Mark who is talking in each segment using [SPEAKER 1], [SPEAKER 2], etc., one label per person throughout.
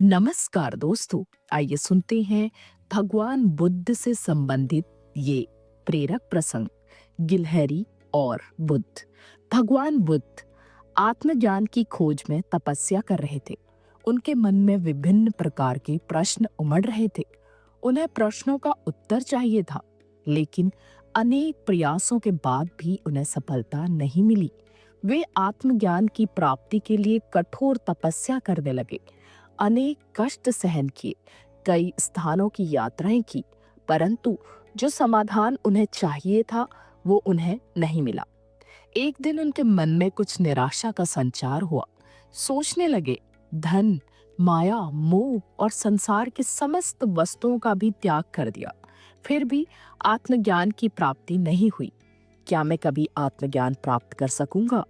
[SPEAKER 1] नमस्कार दोस्तों, आइए सुनते हैं भगवान बुद्ध से संबंधित ये प्रेरक प्रसंग। गिलहरी और बुद्ध। भगवान बुद्ध आत्मज्ञान की खोज में तपस्या कर रहे थे। उनके मन में विभिन्न प्रकार के प्रश्न उमड़ रहे थे। उन्हें प्रश्नों का उत्तर चाहिए था, लेकिन अनेक प्रयासों के बाद भी उन्हें सफलता नहीं मिली। वे आत्मज्ञान की प्राप्ति के लिए कठोर तपस्या करने लगे। अनेक कष्ट सहन किए, कई स्थानों की यात्राएं की, परंतु जो समाधान उन्हें चाहिए था वो उन्हें नहीं मिला। एक दिन उनके मन में कुछ निराशा का संचार हुआ। सोचने लगे, धन, माया, मोह और संसार की समस्त वस्तुओं का भी त्याग कर दिया, फिर भी आत्मज्ञान की प्राप्ति नहीं हुई। क्या मैं कभी आत्मज्ञान प्राप्त कर सकूंगा?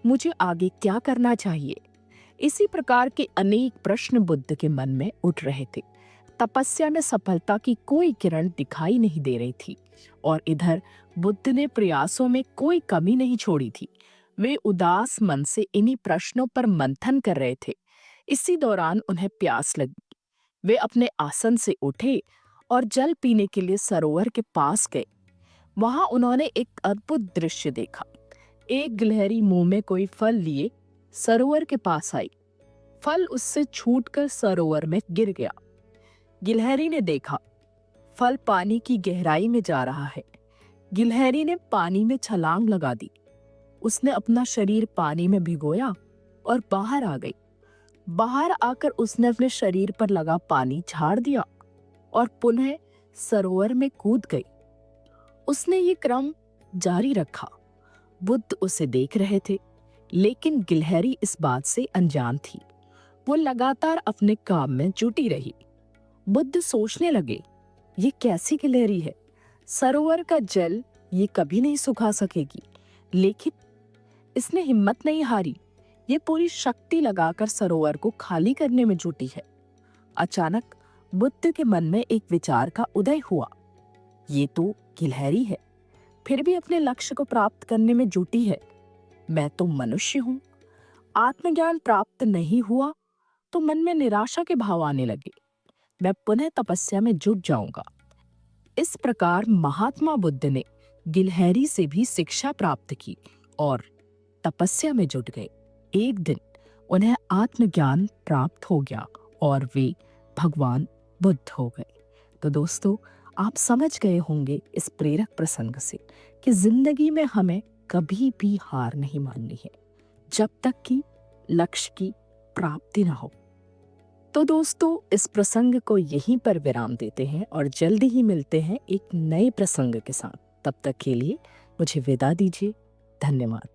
[SPEAKER 1] मुझे आगे क्या करना चाहिए? इसी प्रकार के अनेक प्रश्न बुद्ध के मन में उठ रहे थे। तपस्या में सफलता की कोई किरण दिखाई नहीं दे रही थी, और इधर बुद्ध ने प्रयासों में कोई कमी नहीं छोड़ी थी। वे उदास मन से इन्हीं प्रश्नों पर मंथन कर रहे थे। इसी दौरान उन्हें प्यास लगी। वे अपने आसन से उठे और जल पीने के लिए सरोवर के पास गए। वहां उन्होंने एक अद्भुत दृश्य देखा। एक गिलहरी मुंह में कोई फल लिए सरोवर के पास आई। फल उससे छूटकर सरोवर में गिर गया। गिलहरी ने देखा, फल पानी की गहराई में जा रहा है। गिलहरी ने पानी में छलांग लगा दी। उसने अपना शरीर पानी में भिगोया और बाहर आ गई। बाहर आकर उसने अपने शरीर पर लगा पानी झाड़ दिया और पुनः सरोवर में कूद गई। उसने ये क्रम जारी रखा। बुद्ध उसे देख रहे थे, लेकिन गिलहरी इस बात से अनजान थी। वो लगातार अपने काम में जुटी रही। बुद्ध सोचने लगे, ये कैसी गिलहरी है? सरोवर का जल ये कभी नहीं सुखा सकेगी, लेकिन इसने हिम्मत नहीं हारी। ये पूरी शक्ति लगाकर सरोवर को खाली करने में जुटी है। अचानक बुद्ध के मन में एक विचार का उदय हुआ। ये तो गिलहरी है, फिर भी अपने लक्ष्य को प्राप्त करने में जुटी है। मैं तो मनुष्य हूं। आत्मज्ञान प्राप्त नहीं हुआ तो मन में निराशा के भाव आने लगे। मैं पुनः तपस्या में जुट जाऊंगा। इस प्रकार महात्मा बुद्ध ने गिलहरी से भी शिक्षा प्राप्त की और तपस्या में जुट गए। एक दिन उन्हें आत्मज्ञान प्राप्त हो गया और वे भगवान बुद्ध हो गए। तो दोस्तों, आप समझ गए होंगे इस प्रेरक प्रसंग से कि जिंदगी में हमें कभी भी हार नहीं माननी है, जब तक कि लक्ष्य की प्राप्ति ना हो। तो दोस्तों, इस प्रसंग को यहीं पर विराम देते हैं और जल्दी ही मिलते हैं एक नए प्रसंग के साथ। तब तक के लिए मुझे विदा दीजिए। धन्यवाद।